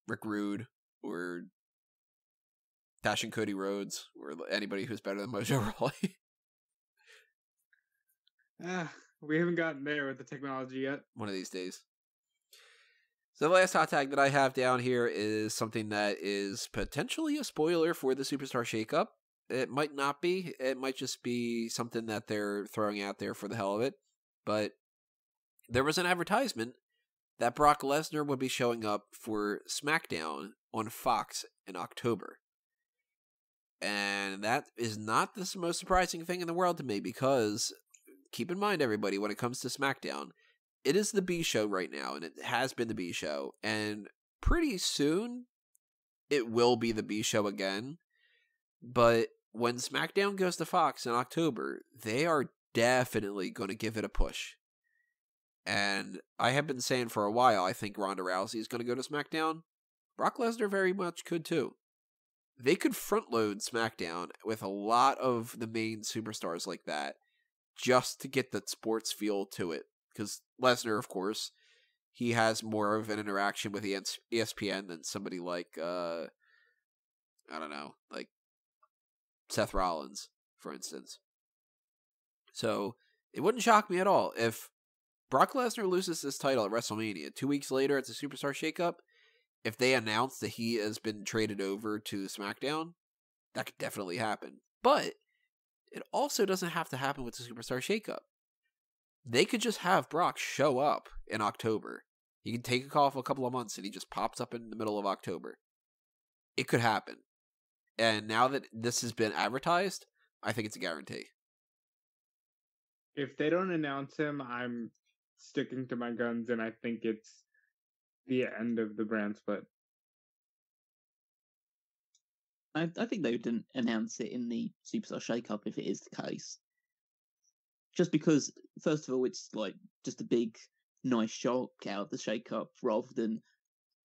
Rick Rude or Dash and Cody Rhodes or anybody who's better than Mojo Rawley? We haven't gotten there with the technology yet. One of these days. So the last hot tag that I have down here is something that is potentially a spoiler for the Superstar Shakeup. It might not be. It might just be something that they're throwing out there for the hell of it. But there was an advertisement that Brock Lesnar would be showing up for SmackDown on Fox in October. And that is not the most surprising thing in the world to me because, keep in mind, everybody, when it comes to SmackDown, it is the B show right now, and it has been the B show. And pretty soon, it will be the B show again. But when SmackDown goes to Fox in October, they are definitely going to give it a push. And I have been saying for a while, I think Ronda Rousey is going to go to SmackDown. Brock Lesnar very much could too. They could front load SmackDown with a lot of the main superstars like that, just to get the sports feel to it. Because Lesnar, of course, he has more of an interaction with ESPN than somebody like, I don't know, like Seth Rollins, for instance. So it wouldn't shock me at all if Brock Lesnar loses this title at WrestleMania. 2 weeks later, it's a Superstar Shakeup. If they announce that he has been traded over to SmackDown, that could definitely happen. But it also doesn't have to happen with the Superstar Shakeup. They could just have Brock show up in October. He can take a call for a couple of months and he just pops up in the middle of October. It could happen. And now that this has been advertised, I think it's a guarantee. If they don't announce him, I'm sticking to my guns, and I think it's the end of the brand split. I think they would announce it in the Superstar Shakeup if it is the case. Just because, first of all, it's like just a big, nice shock out of the shake-up rather than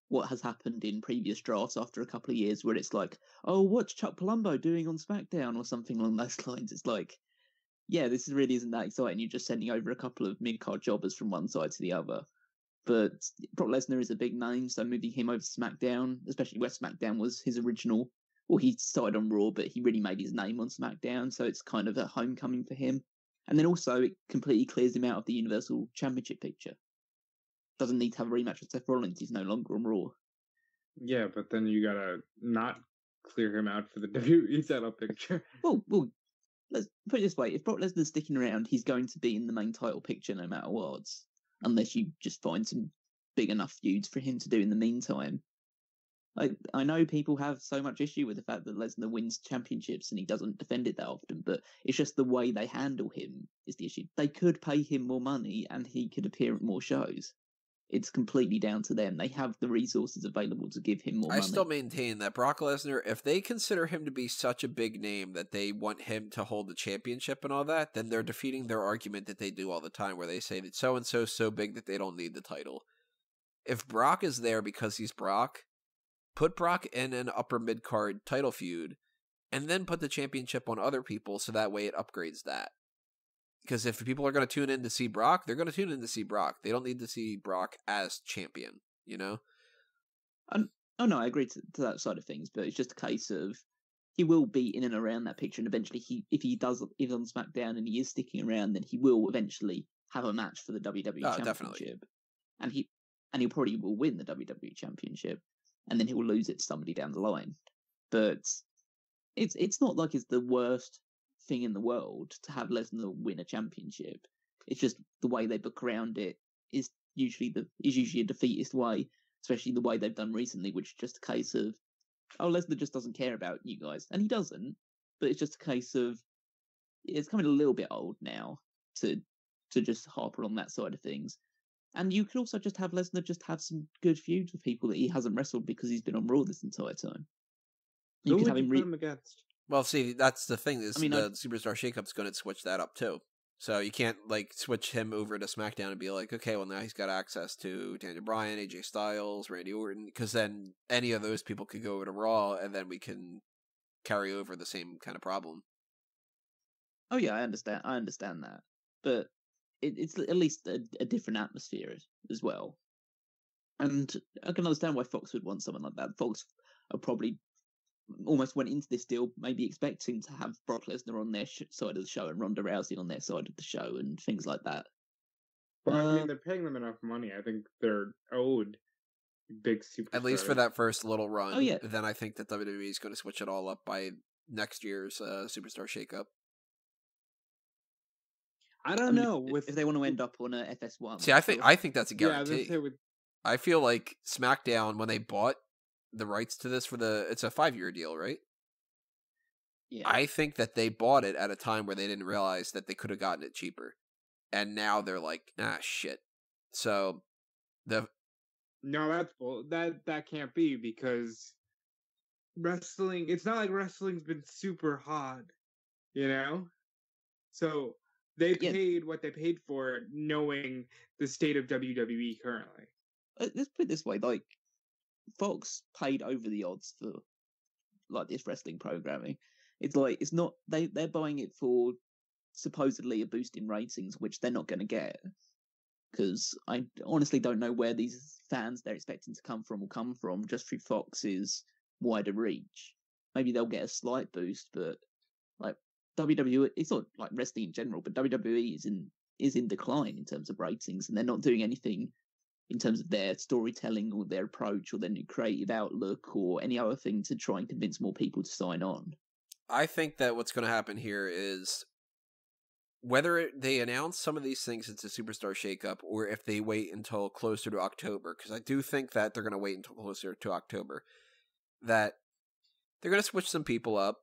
what has happened in previous drafts after a couple of years where it's like, oh, what's Chuck Palumbo doing on SmackDown or something along those lines. It's like, yeah, this really isn't that exciting. You're just sending over a couple of mid-card jobbers from one side to the other. But Brock Lesnar is a big name, so moving him over to SmackDown, especially where SmackDown was his original, well, he started on Raw, but he really made his name on SmackDown, so it's kind of a homecoming for him. And then also, it completely clears him out of the Universal Championship picture. Doesn't need to have a rematch with Seth Rollins. He's no longer on Raw. Yeah, but then you gotta not clear him out for the WWE title picture. Well, let's put it this way. If Brock Lesnar's sticking around, he's going to be in the main title picture no matter what. Unless you just find some big enough feuds for him to do in the meantime. I know people have so much issue with the fact that Lesnar wins championships and he doesn't defend it that often, but it's just the way they handle him is the issue. They could pay him more money and he could appear at more shows. It's completely down to them. They have the resources available to give him more money. I still maintain that Brock Lesnar, if they consider him to be such a big name that they want him to hold the championship and all that, then they're defeating their argument that they do all the time where they say that so-and-so is so big that they don't need the title. If Brock is there because he's Brock, put Brock in an upper mid-card title feud, and then put the championship on other people so that way it upgrades that. Because if people are going to tune in to see Brock, they're going to tune in to see Brock. They don't need to see Brock as champion, you know? Oh no, I agree to that side of things, but it's just a case of he will be in and around that picture, and eventually if he is on SmackDown and he is sticking around, then he will eventually have a match for the WWE Championship. Definitely. And he probably will win the WWE Championship, and then he will lose it to somebody down the line. But it's not like it's the worst thing in the world to have Lesnar win a championship. It's just the way they book around it is usually a defeatist way, especially the way they've done recently, which is just a case of, oh, Lesnar just doesn't care about you guys, and he doesn't. But it's just a case of it's coming a little bit old now to just harp on that side of things. And you could also just have Lesnar just have some good feuds with people that he hasn't wrestled because he's been on Raw this entire time. Who would you put him against? Well, see, that's the thing. The Superstar Shakeup's going to switch that up, too. So you can't like switch him over to SmackDown and be like, okay, well now he's got access to Daniel Bryan, AJ Styles, Randy Orton, because then any of those people could go over to Raw, and then we can carry over the same kind of problem. Oh yeah, I understand that, but it's at least a different atmosphere as well. And I can understand why Fox would want someone like that. Fox are probably almost went into this deal maybe expecting to have Brock Lesnar on their side of the show and Ronda Rousey on their side of the show and things like that. But I mean, they're paying them enough money. I think they're owed big superstars. At least for that first little run. Oh, yeah. Then I think that WWE is going to switch it all up by next year's Superstar Shakeup. I don't know if they want to end up on a FS1. See, I think that's a guarantee. Yeah, I feel like SmackDown, when they bought the rights to this it's a 5-year deal, right? Yeah. I think that they bought it at a time where they didn't realize that they could have gotten it cheaper. And now they're like, shit. So no, that's bull. That can't be, because wrestling. It's not like wrestling's been super hot, you know. So they paid what they paid for it, knowing the state of WWE currently. Let's put it this way: like Fox paid over the odds for like this wrestling programming. It's like it's not they're buying it for supposedly a boost in ratings, which they're not going to get. Because I honestly don't know where these fans they're expecting to come from will come from just through Fox's wider reach. Maybe they'll get a slight boost, but like WWE, it's not like wrestling in general, but WWE is in decline in terms of ratings, and they're not doing anything in terms of their storytelling or their approach or their new creative outlook or any other thing to try and convince more people to sign on. I think that what's going to happen here is whether they announce some of these things into Superstar Shakeup or if they wait until closer to October, because I do think that they're going to wait until closer to October, that they're going to switch some people up,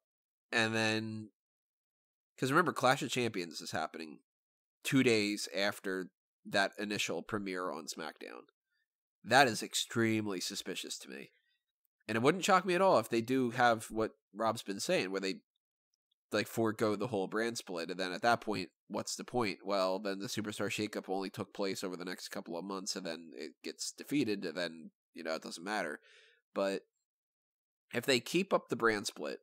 and then, because remember, Clash of Champions is happening 2 days after that initial premiere on SmackDown. That is extremely suspicious to me. And it wouldn't shock me at all if they do have what Rob's been saying, where they like forego the whole brand split, and then at that point, what's the point? Well, then the Superstar Shakeup only took place over the next couple of months, and then it gets defeated, and then, it doesn't matter. But if they keep up the brand split,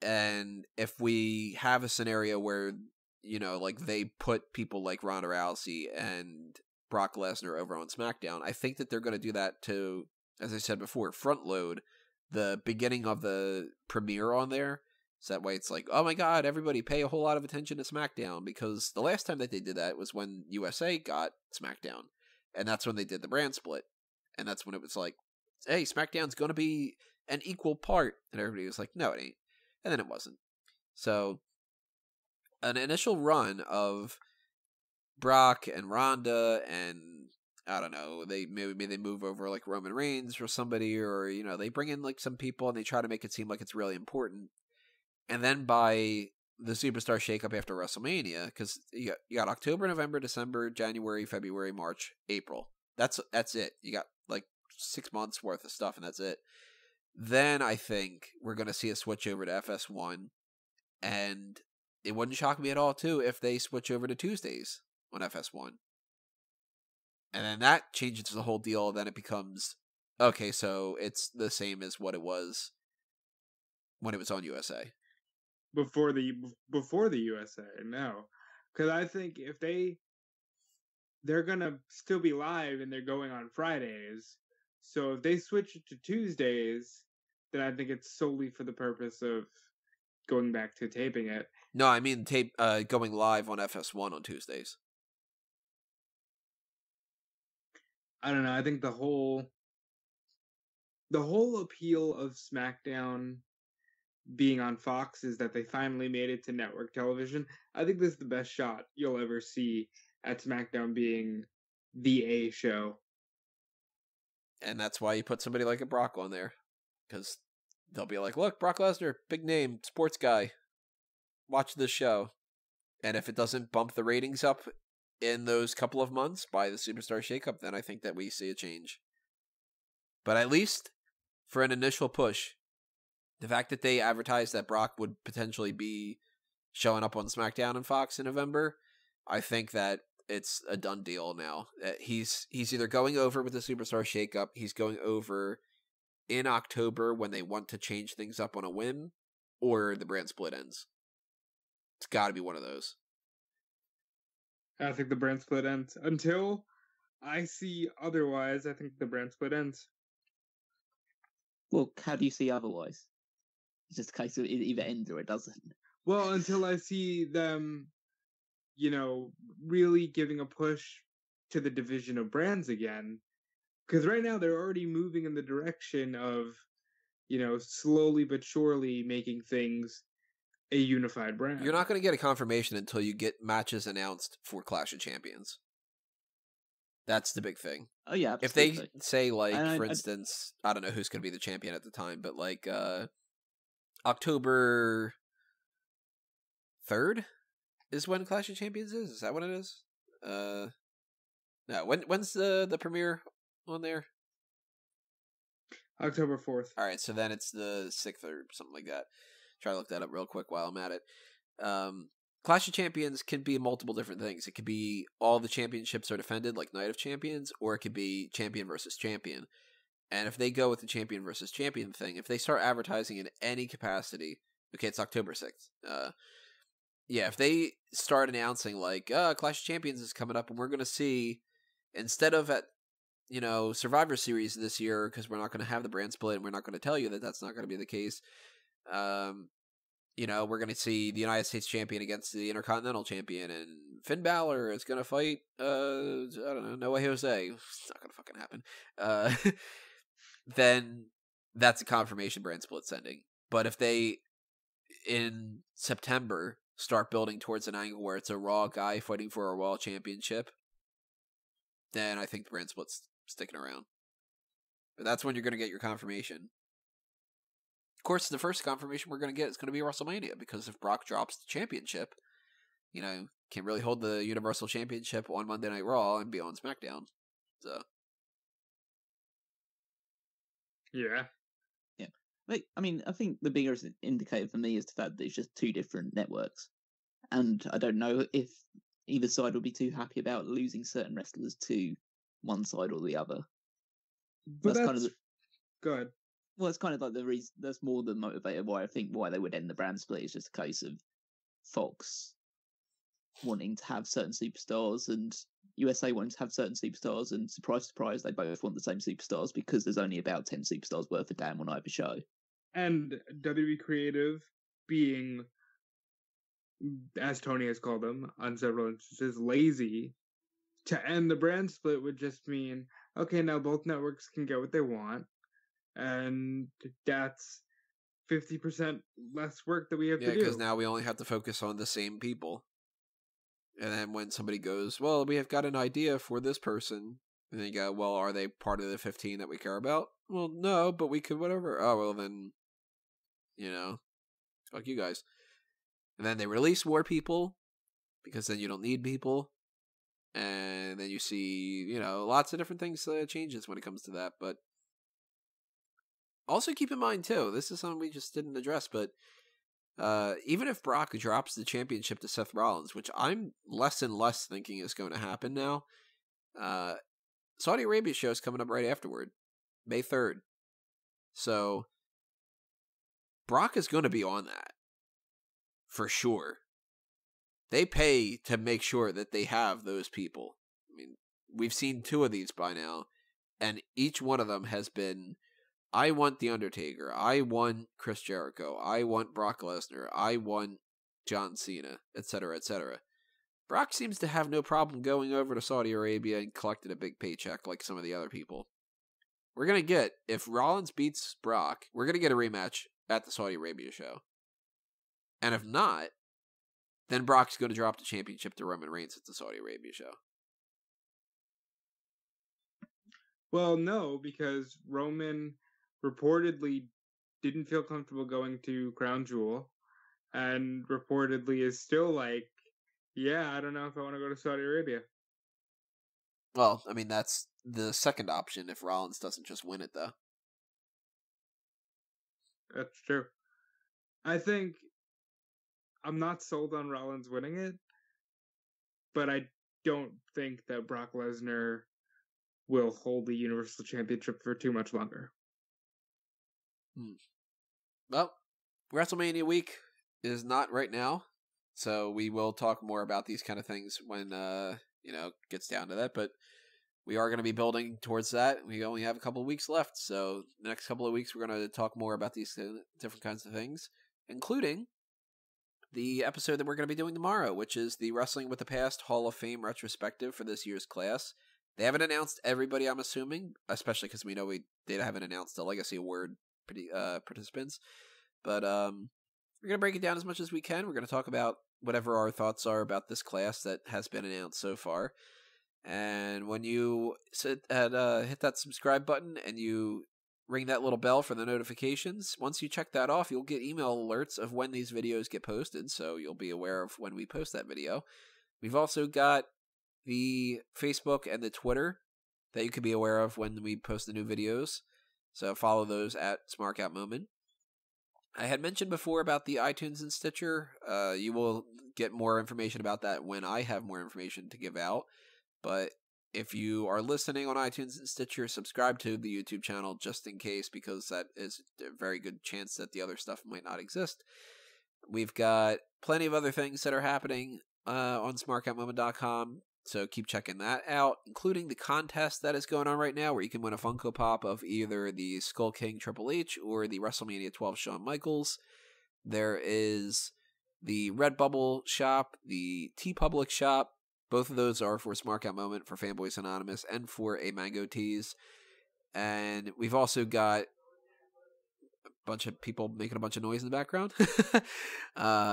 and if we have a scenario where, like they put people like Ronda Rousey and Brock Lesnar over on SmackDown, I think that they're going to do that to, as I said before, front load the beginning of the premiere on there. So that way it's like, oh my god, everybody pay a whole lot of attention to SmackDown, because the last time that they did that was when USA got SmackDown. And that's when they did the brand split. And that's when it was like, hey, SmackDown's going to be an equal part. And everybody was like, no, it ain't. And then it wasn't. So an initial run of Brock and Ronda and, I don't know, maybe they move over like Roman Reigns or somebody, or, they bring in like some people and they try to make it seem like it's really important. And then by the Superstar Shakeup after WrestleMania, because you got October, November, December, January, February, March, April. That's it. You got like 6 months worth of stuff, and that's it. Then I think we're going to see a switch over to FS1, and it wouldn't shock me at all, too, if they switch over to Tuesdays on FS1. And then that changes the whole deal, then it becomes, okay, so it's the same as what it was when it was on USA. Before the USA, no, because I think if they're gonna still be live and they're going on Fridays, so if they switch it to Tuesdays, then I think it's solely for the purpose of going back to taping it. No, I mean going live on FS1 on Tuesdays. I don't know. I think the whole appeal of SmackDown being on Fox is that they finally made it to network television. I think this is the best shot you'll ever see at SmackDown being the A show. And that's why you put somebody like a Brock on there. Because they'll be like, look, Brock Lesnar, big name, sports guy. Watch this show. And if it doesn't bump the ratings up in those couple of months by the Superstar Shakeup, then I think that we see a change. But at least for an initial push, the fact that they advertised that Brock would potentially be showing up on SmackDown and Fox in November, I think that it's a done deal now. He's either going over with the Superstar shakeup, he's going over in October when they want to change things up on a whim, or the brand split ends. It's got to be one of those. I think the brand split ends. Until I see otherwise, I think the brand split ends. Well, how do you see otherwise? It's just a case of it either ends or it doesn't. Well, until I see them, really giving a push to the division of brands again. Because right now they're already moving in the direction of, slowly but surely making things a unified brand. You're not going to get a confirmation until you get matches announced for Clash of Champions. That's the big thing. Oh, yeah, absolutely. If they say, for instance, I don't know who's going to be the champion at the time, but October 3rd is when Clash of Champions is? Is that what it is? No, when's the premiere on there? October 4th. All right, so then it's the 6th or something like that. Try to look that up real quick while I'm at it. Clash of Champions can be multiple different things. It could be all the championships are defended, like Night of Champions, or it could be champion versus champion. And if they go with the champion versus champion thing, if they start advertising in any capacity, okay, it's October 6th. If they start announcing Clash of Champions is coming up, and we're going to see, instead of at Survivor Series this year, because we're not going to have the brand split, and we're not going to tell you that that's not going to be the case. We're going to see the United States champion against the Intercontinental champion, and Finn Balor is going to fight, I don't know, Noah Jose. It's not going to fucking happen. Then that's a confirmation brand split sending. But if they, in September, start building towards an angle where it's a Raw guy fighting for a Raw championship, then I think the brand split's sticking around. But that's when you're going to get your confirmation. Of course, the first confirmation we're going to get is going to be WrestleMania, because if Brock drops the championship, can't really hold the Universal Championship on Monday Night Raw and be on SmackDown. So, yeah. I think the biggest indicator for me is the fact that it's just two different networks. And I don't know if either side will be too happy about losing certain wrestlers to one side or the other. But that's go ahead. Well, it's kind of like the reason. That's more the motivator why they would end the brand split. Is just a case of Fox wanting to have certain superstars and USA wanting to have certain superstars, and surprise, surprise, they both want the same superstars because there's only about 10 superstars worth of damn on either show. And WWE Creative being, as Tony has called them on several instances, lazy, to end the brand split would just mean, okay, now both networks can get what they want, and that's 50% less work that we have to do. Yeah, because now we only have to focus on the same people. And then when somebody goes, well, we have got an idea for this person, and then you go, well, are they part of the 15 that we care about? Well, no, but we could whatever. Oh, well, then, fuck you guys. And then they release more people, because then you don't need people. And then you see, lots of different things changes when it comes to that. But also keep in mind, too, this is something we just didn't address, but even if Brock drops the championship to Seth Rollins, which I'm less and less thinking is going to happen now, Saudi Arabia show is coming up right afterward, May 3rd. So Brock is going to be on that, for sure. They pay to make sure that they have those people. I mean, we've seen 2 of these by now, and each one of them has been, I want The Undertaker, I want Chris Jericho, I want Brock Lesnar, I want John Cena, etc., etc. Brock seems to have no problem going over to Saudi Arabia and collecting a big paycheck like some of the other people. We're going to get, if Rollins beats Brock, we're going to get a rematch at the Saudi Arabia show. And if not, then Brock's going to drop the championship to Roman Reigns at the Saudi Arabia show. Well, no, because Roman reportedly didn't feel comfortable going to Crown Jewel, and reportedly is still like, yeah, I don't know if I want to go to Saudi Arabia. Well, I mean, that's the second option if Rollins doesn't just win it, though. That's true. I think I'm not sold on Rollins winning it, but I don't think that Brock Lesnar will hold the Universal Championship for too much longer. Well, WrestleMania week is not right now, so we will talk more about these kind of things when gets down to that. But we are going to be building towards that. We only have a couple of weeks left, so the next couple of weeks we're going to talk more about these different kinds of things, including the episode that we're going to be doing tomorrow, which is the Wrestling with the Past Hall of Fame retrospective for this year's class. They haven't announced everybody, I'm assuming, especially because we know they haven't announced the Legacy Award participants. But we're going to break it down as much as we can. We're going to talk about whatever our thoughts are about this class that has been announced so far. And when you hit that subscribe button and you ring that little bell for the notifications, once you check that off, you'll get email alerts of when these videos get posted, so you'll be aware of when we post that video. We've also got the Facebook and the Twitter that you can be aware of when we post the new videos, so follow those at Smark Out Moment. I had mentioned before about the iTunes and Stitcher. You will get more information about that when I have more information to give out. But if you are listening on iTunes and Stitcher, subscribe to the YouTube channel just in case, because that is a very good chance that the other stuff might not exist. We've got plenty of other things that are happening on smarkoutmoment.com, so keep checking that out, including the contest that is going on right now, where you can win a Funko Pop of either the Skull King Triple H or the WrestleMania 12 Shawn Michaels. There is the Redbubble shop, the TeePublic shop. Both of those are for Smark Out Moment, for Fanboys Anonymous, and for a Mango Tees. And we've also got a bunch of people making a bunch of noise in the background.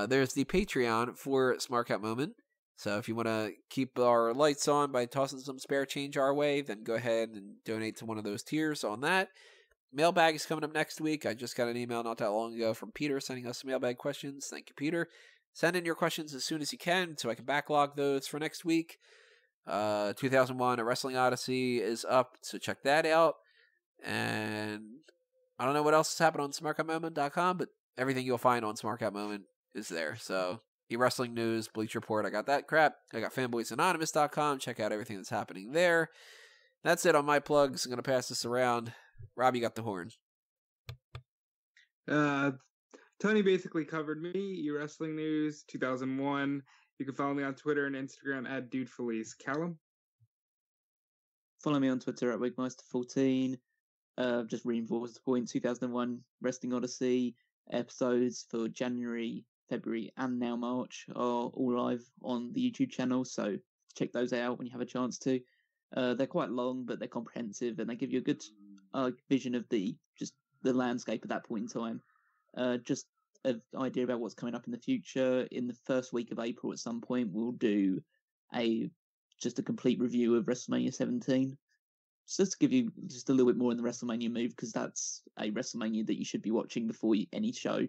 There's the Patreon for Smark Out Moment. So if you want to keep our lights on by tossing some spare change our way, then go ahead and donate to one of those tiers on that. Mailbag is coming up next week. I just got an email not that long ago from Peter sending us some mailbag questions. Thank you, Peter. Send in your questions as soon as you can so I can backlog those for next week. 2001 A Wrestling Odyssey is up, so check that out. And I don't know what else has happened on smarkoutmoment.com, but everything you'll find on Smark Out Moment is there. So e-wrestling news, Bleach Report, I got that crap. I got fanboysanonymous.com. Check out everything that's happening there. That's it on my plugs. I'm going to pass this around. Rob, you got the horn. Tony basically covered me. E-wrestling news, 2001. You can follow me on Twitter and Instagram at DudeFelice. Callum? Follow me on Twitter at Wigmeister14. Just reinforce the point, 2001 Wrestling Odyssey episodes for January, February, and now March are all live on the YouTube channel, so check those out when you have a chance to. They're quite long, but they're comprehensive, and they give you a good vision of the landscape at that point in time. Just an idea about what's coming up in the future. In the first week of April, at some point, we'll do a complete review of WrestleMania 17. Just to give you just a little bit more in the WrestleMania move, because that's a WrestleMania that you should be watching before any show,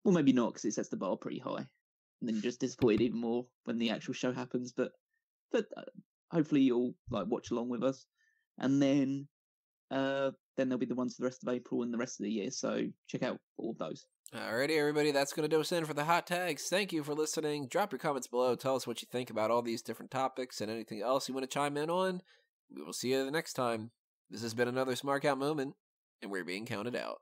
well, maybe not, because it sets the bar pretty high, and then you're just disappointed even more when the actual show happens. But hopefully you'll watch along with us, and then there'll be the ones for the rest of April and the rest of the year. So check out all of those. Alrighty, everybody, that's going to do us in for the hot tags. Thank you for listening. Drop your comments below. Tell us what you think about all these different topics and anything else you want to chime in on. We will see you the next time. This has been another Smark Out Moment, and we're being counted out.